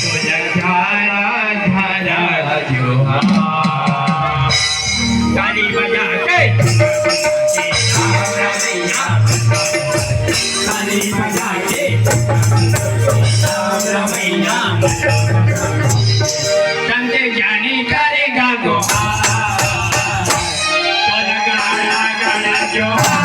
तुझ्या धारा धारा जोहा ताली बजा के ताली बजा के रमैया संते जाने करेगा दोहा तोला गाड़ा गाड़ा जोहा